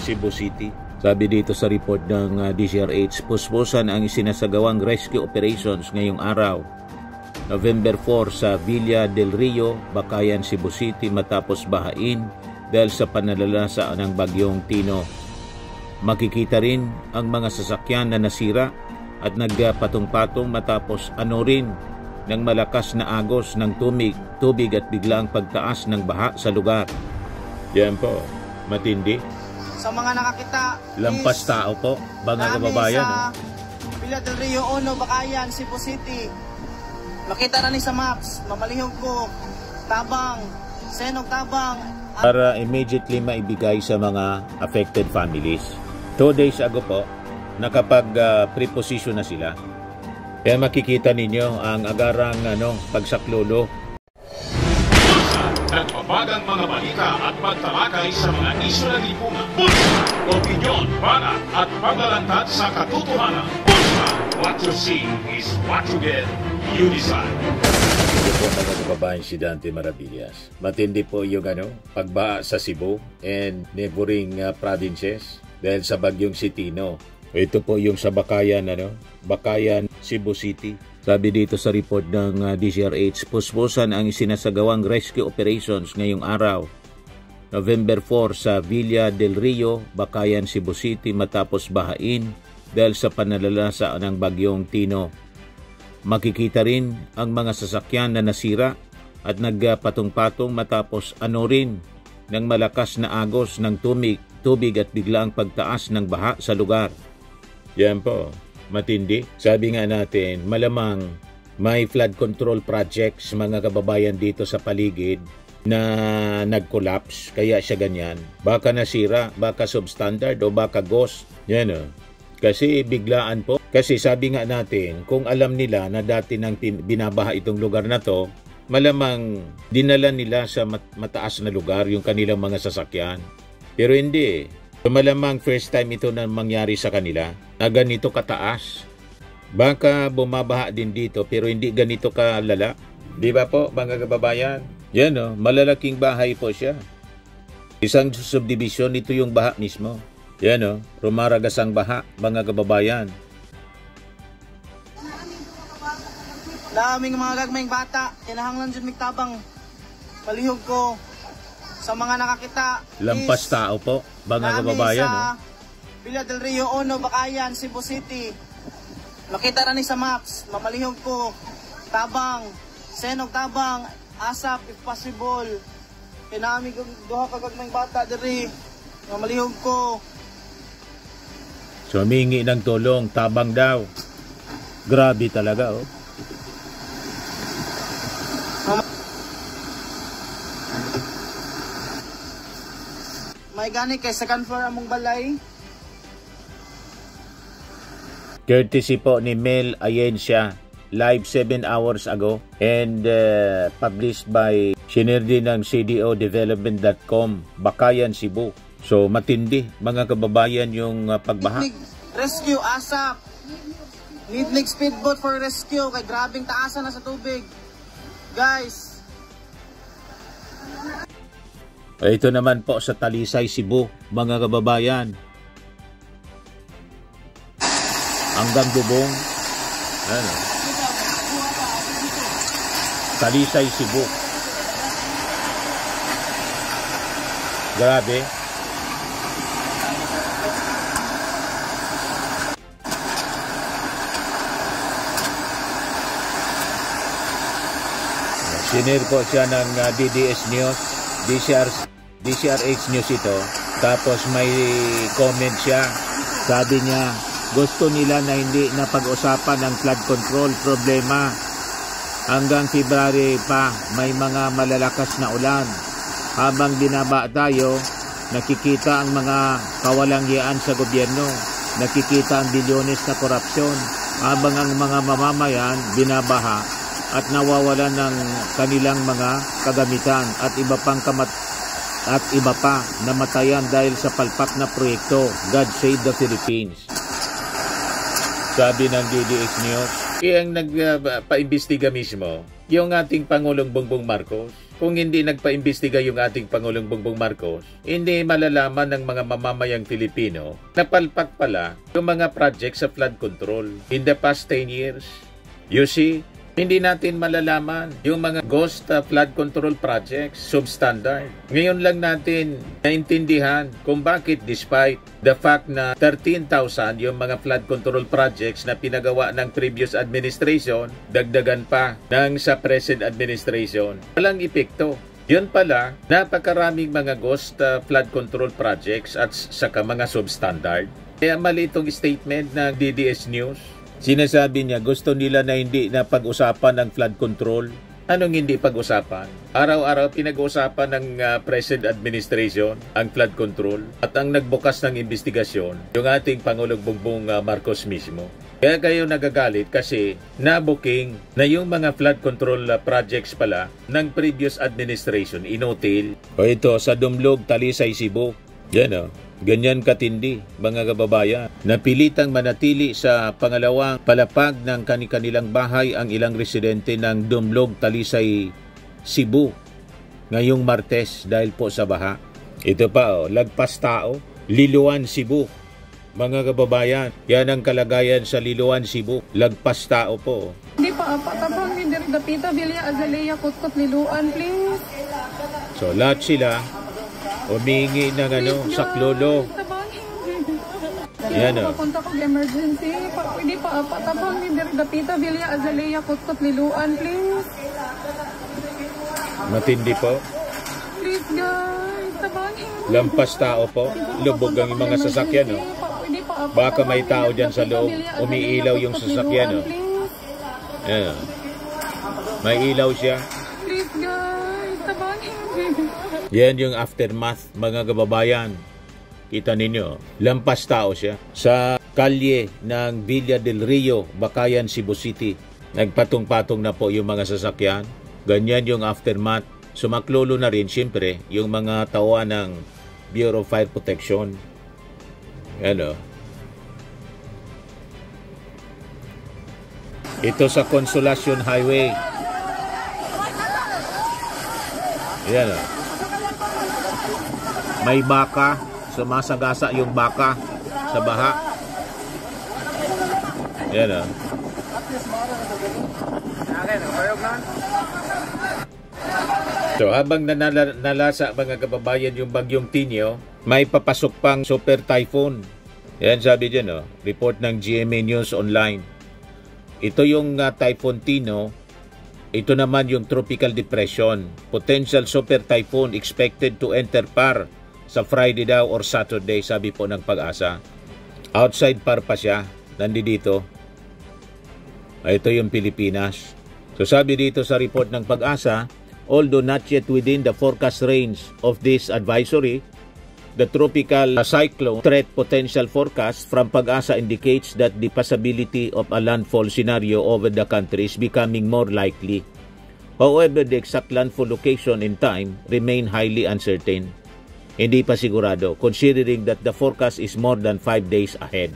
Cebu City. Sabi dito sa report ng DZRH, puspusan ang isinasagawang rescue operations ngayong araw, November 4 sa Villa del Rio, Bakayan, Cebu City matapos bahain dahil sa pananalasa ng bagyong Tino. Makikita rin ang mga sasakyan na nasira at nagpatong-patong matapos rin ng malakas na agos ng tubig at biglang pagtaas ng baha sa lugar. Yan po, matindi. Sa mga nakakita, lampas tao po, mga kababayan. Sa Villa del Rio 1, Bakayan, Cebu City. Makita na ni sa maps, mamalihog ko, Tabang, Senog Tabang. Para immediately maibigay sa mga affected families. 2 days ago po, nakapag-preposition na sila. Kaya makikita ninyo ang agarang pagsaklolo. Nagpapagang mga balita at pagtalakay sa mga isyu na lipungan. Bulsa! Opinyon, banat at paglalantad sa katotohanan. Bulsa! What you see is what you get. You decide. Ito po mga kababayan, si Dante Maravillas. Matindi po yung pagbaha sa Cebu and neighboring provinces dahil sa bagyong si Tino. Ito po yung sa Bakayan, Bakayan, Cebu City. Sabi dito sa report ng DZRH, puspusan ang isinasagawang rescue operations ngayong araw, November 4 sa Villa del Rio, Bakayan, Cebu City matapos bahain dahil sa pananalasa ng bagyong Tino. Makikita rin ang mga sasakyan na nasira at nagpatong-patong matapos rin ng malakas na agos ng tubig at biglang pagtaas ng baha sa lugar. Yan po, matindi. Sabi nga natin, malamang may flood control projects mga kababayan dito sa paligid na nag-collapse, kaya siya ganyan. Baka nasira, baka substandard o baka ghost. Yan o. Kasi biglaan po. Kasi sabi nga natin, kung alam nila na dati nang binabaha itong lugar na to, malamang dinala nila sa mataas na lugar yung kanilang mga sasakyan. Pero hindi. Malamang first time ito na mangyari sa kanila na ganito kataas. Baka bumabaha din dito pero hindi ganito kalala. Di ba po mga kababayan? Yan malalaking bahay po siya. Isang subdivision, ito yung baha mismo. Yan rumaragas ang baha mga kababayan. Daming mga gagmayng bata, kinahanglan dyan magtabang. Palihog ko. Sa mga nakakita, lampas tao po, mga kababayan. Sa Villa del Rio 1, Bakayan, Cebu City. Makita na ni sa maps, mamalihog ko, Tabang, Senog Tabang, ASAP if possible. Kinami duha ka gagmayng bata diri, mamalihog ko. So humingi ng tulong, Tabang daw. Grabe talaga May gani kay second floor among balay. Courtesy po ni Mel Ayencia, live 7 hours ago and published by Sinerdi ng CDOdevelopment.com, Bakayan, Cebu. So matindi mga kababayan yung pagbaha. Rescue ASAP. Need speedboat for rescue kay grabing taasan na sa tubig. Guys, ito naman po sa Talisay, Cebu, mga kababayan. Hanggang bubong. Talisay, Cebu. Grabe. Sinir po siya ng DDS News, DZRH News ito. Tapos may comment siya. Sabi niya, gusto nila na hindi na pag-usapan ng flood control problema. Hanggang February pa may mga malalakas na ulan. Habang binaba tayo, nakikita ang mga kawalangyaan sa gobyerno. Nakikita ang bilyones na korupsyon. Habang ang mga mamamayan binabaha at nawawalan ng kanilang mga kagamitan at iba pa namatayan dahil sa palpak na proyekto. God save the Philippines. Sabi ng DDS News. Ang nagpaimbestiga mismo, yung ating Pangulong Bongbong Marcos. kung hindi nagpaimbestiga yung ating Pangulong Bongbong Marcos, hindi malalaman ng mga mamamayang Pilipino na palpak pala yung mga project sa flood control in the past 10 years. You see, hindi natin malalaman yung mga ghost flood control projects, substandard. Ngayon lang natin naintindihan kung bakit despite the fact na 13,000 yung mga flood control projects na pinagawa ng previous administration, dagdagan pa ng sa present administration. Walang epekto. Yun pala, napakaraming mga ghost flood control projects at saka mga substandard. Kaya mali itong statement ng DDS News. Sinasabi niya gusto nila na hindi na pag-usapan ang flood control. Anong hindi pag-usapan? Araw-araw pinag-uusapan ng present administration ang flood control at ang nagbukas ng investigasyon yung ating Pangulong Bongbong Marcos mismo. Kaya kayo nagagalit kasi na-booking na yung mga flood control projects pala ng previous administration inutil. O ito sa Dumlog, Talisay, Cebu. Yan o. Ganyan katindi, mga kababayan. Napilitang manatili sa pangalawang palapag ng kanilang bahay ang ilang residente ng Dumlog, Talisay, Cebu ngayong Martes dahil po sa baha. Ito pa lagpas tao, Liloan, Cebu. Mga kababayan, yan ang kalagayan sa Liloan, Cebu. Lagpas tao po. Hindi pa patabang ni Dapita Villa Azalea Kutkot Liloan, please. So lahat sila humingi ng saklolo. Yan o. Papunta ko emergency. Pwede pa patabang ni Dapita Villa Azalea Kutkot Liloan, please. Matindi po. Please guys, tabangin. Lampas tao po. Lubog ang mga sasakyan. Baka may tao dyan sa loob. Umiilaw yung sasakyan. Yan. May ilaw siya. Please guys, tabangin. Yan yung aftermath, mga kababayan. Kita ninyo, lampas tao siya. Sa kalye ng Villa del Rio, Bakayan, Cebu City. Nagpatong-patong na po yung mga sasakyan. Ganyan yung aftermath. Sumaklolo na rin, siyempre, yung mga tawa ng Bureau of Fire Protection. Ano? Ito sa Consolacion Highway. Yan o. May baka, sumasagasa yung baka sa baha. Yan o. So habang nalasa mga kababayan yung bagyong Tinio, may papasok pang super typhoon. Yan sabi dyan report ng GMA News Online. Ito yung Typhoon Tino. Ito naman yung tropical depression. Potential super typhoon expected to enter PAR sa Friday daw or Saturday, sabi po ng Pag-asa. Outside PAR pa siya, nandito. Ito yung Pilipinas. So sabi dito sa report ng Pag-asa, although not yet within the forecast range of this advisory, the tropical cyclone threat potential forecast from Pag-asa indicates that the possibility of a landfall scenario over the country is becoming more likely. However, the exact landfall location and time remain highly uncertain. Hindi pa sigurado, considering that the forecast is more than 5 days ahead.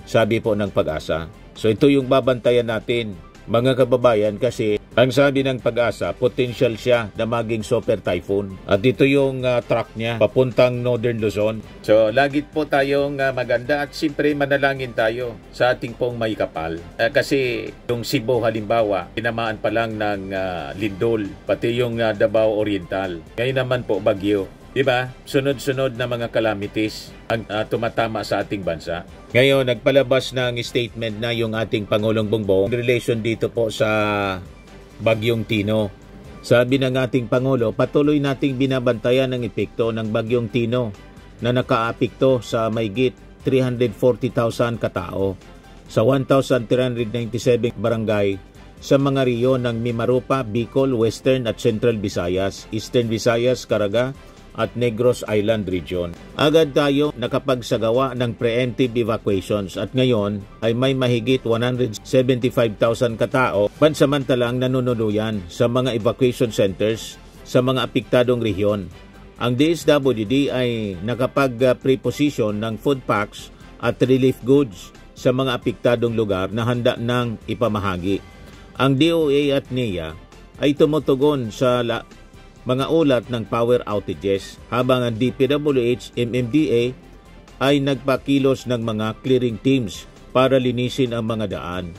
Sabi po ng Pag-asa. So ito yung babantayan natin, mga kababayan, kasi ang sabi ng Pag-asa, potential siya na maging super typhoon. At ito yung track niya, papuntang Northern Luzon. So, lagi po tayong maganda at siyempre manalangin tayo sa ating pong may kapal. Kasi yung Cebu halimbawa, tinamaan pa lang ng lindol, pati yung Davao Oriental. Ngayon naman po bagyo. Diba? Sunod-sunod na mga calamities ang tumatama sa ating bansa. Ngayon, nagpalabas ng statement na yung ating Pangulong Bongbong in relation dito po sa Bagyong Tino. Sabi ng ating Pangulo, patuloy nating binabantayan ang epekto ng Bagyong Tino na nakaapekto sa mahigit 340,000 katao sa 1,397 barangay sa mga riyon ng Mimaropa, Bicol, Western at Central Visayas, Eastern Visayas, Caraga at Negros Island Region. Agad tayo nakapagsagawa ng preemptive evacuations at ngayon ay may mahigit 175,000 katao pansamantalang nanunuluyan sa mga evacuation centers sa mga apektadong rehiyon. Ang DSWD ay nakapag-preposition ng food packs at relief goods sa mga apektadong lugar na handa ng ipamahagi. Ang DOA at NEA ay tumutugon sa mga ulat ng power outages habang ang DPWH, MMDA ay nagpakilos ng mga clearing teams para linisin ang mga daan.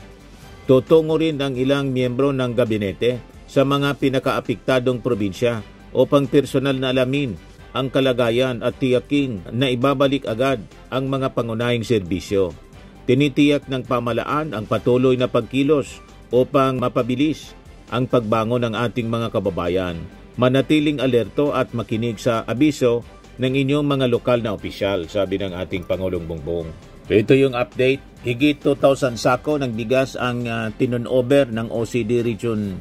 Tutungo rin ang ilang miyembro ng gabinete sa mga pinakaapektadong probinsya upang personal na alamin ang kalagayan at tiyaking na ibabalik agad ang mga pangunahing serbisyo. Tinitiyak ng pamahalaan ang patuloy na pagkilos upang mapabilis ang pagbangon ng ating mga kababayan. Manatiling alerto at makinig sa abiso ng inyong mga lokal na opisyal, sabi ng ating Pangulong Bongbong. So ito yung update. Higit 2,000 sako ng bigas ang tinunover ng OCD Region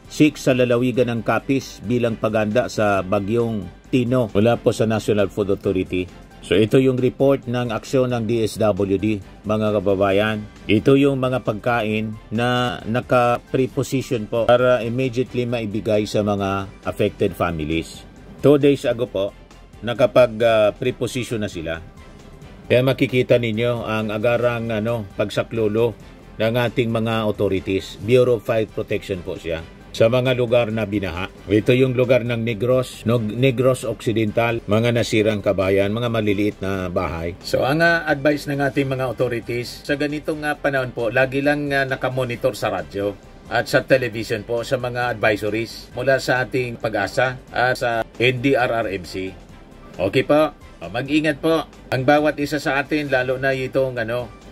6 sa lalawigan ng Capiz bilang paganda sa bagyong Tino mula po sa National Food Authority. So ito yung report ng aksyon ng DSWD, mga kababayan. Ito yung mga pagkain na naka-preposition po para immediately maibigay sa mga affected families. 2 days ago po, nakapag-preposition na sila. Kaya makikita ninyo ang agarang pagsaklolo ng ating mga authorities. Bureau of Fire Protection po siya. Sa mga lugar na binaha. Ito yung lugar ng Negros Occidental, mga nasirang kabayan, mga maliliit na bahay. So ang advice ng ating mga authorities, sa ganitong panahon po, lagi lang nakamonitor sa radyo at sa television po sa mga advisories mula sa ating Pag-asa at sa NDRRMC. Okay po, mag-ingat po ang bawat isa sa atin, lalo na itong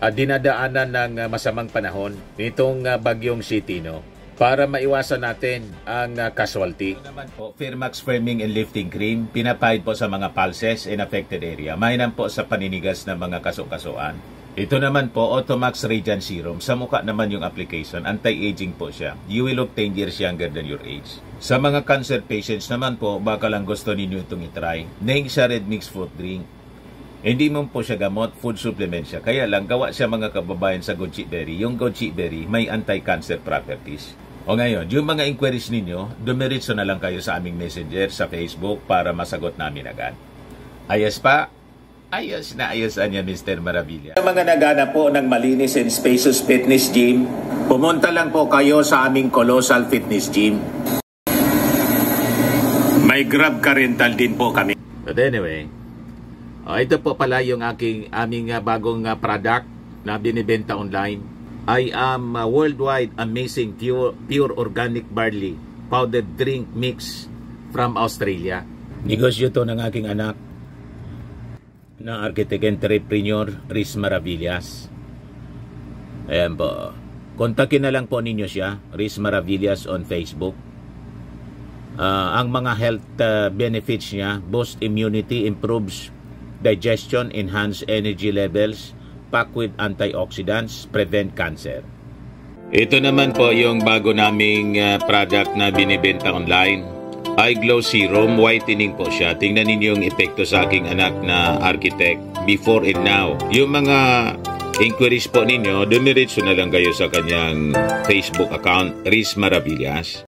dinadaanan ng masamang panahon nitong bagyong Tino, para maiwasan natin ang casualty. Ito naman po, Firmax Firming and Lifting Cream, pinapahid po sa mga pulses in affected area. Mainam po sa paninigas ng mga kaso-kasuan. Ito naman po, Automax Radiant Serum. Sa mukha naman yung application, anti-aging po siya. You will look 10 years younger than your age. Sa mga cancer patients naman po, baka lang gusto ninyo itong itry. Neng siya red mixed fruit drink. Hindi mo po siya gamot, food supplement siya. Kaya lang, gawa siya mga kababayan sa goji berry. Yung goji berry may anti-cancer properties. O ngayon, yung mga inquiries ninyo, dumiritso na lang kayo sa aming messenger sa Facebook para masagot namin agad. Ayos pa? Ayos na ayos niya, Mr. Maravilla. Sa mga nagana po ng malinis and spacious fitness gym, pumunta lang po kayo sa aming Colossal Fitness Gym. May Grab car rental din po kami. But anyway, ito po pala yung aming bagong product na binibenta online. I am worldwide amazing pure organic barley powdered drink mix from Australia. Negosyo to ng aking anak na architect entrepreneur Riz Maravillas. Ayan po. Kontakin na lang po ninyo siya, Riz Maravillas on Facebook. Ang mga health benefits niya, boost immunity, improves digestion, enhance energy levels, packed with antioxidants, prevent cancer. Ito naman po yung bago naming product na binibenta online. Eye Glow Serum, whitening po siya. Tingnan ninyo yung epekto sa aking anak na architect before and now. Yung mga inquiries po ninyo, dumiretso na lang kayo sa kanyang Facebook account, Riz Maravillas.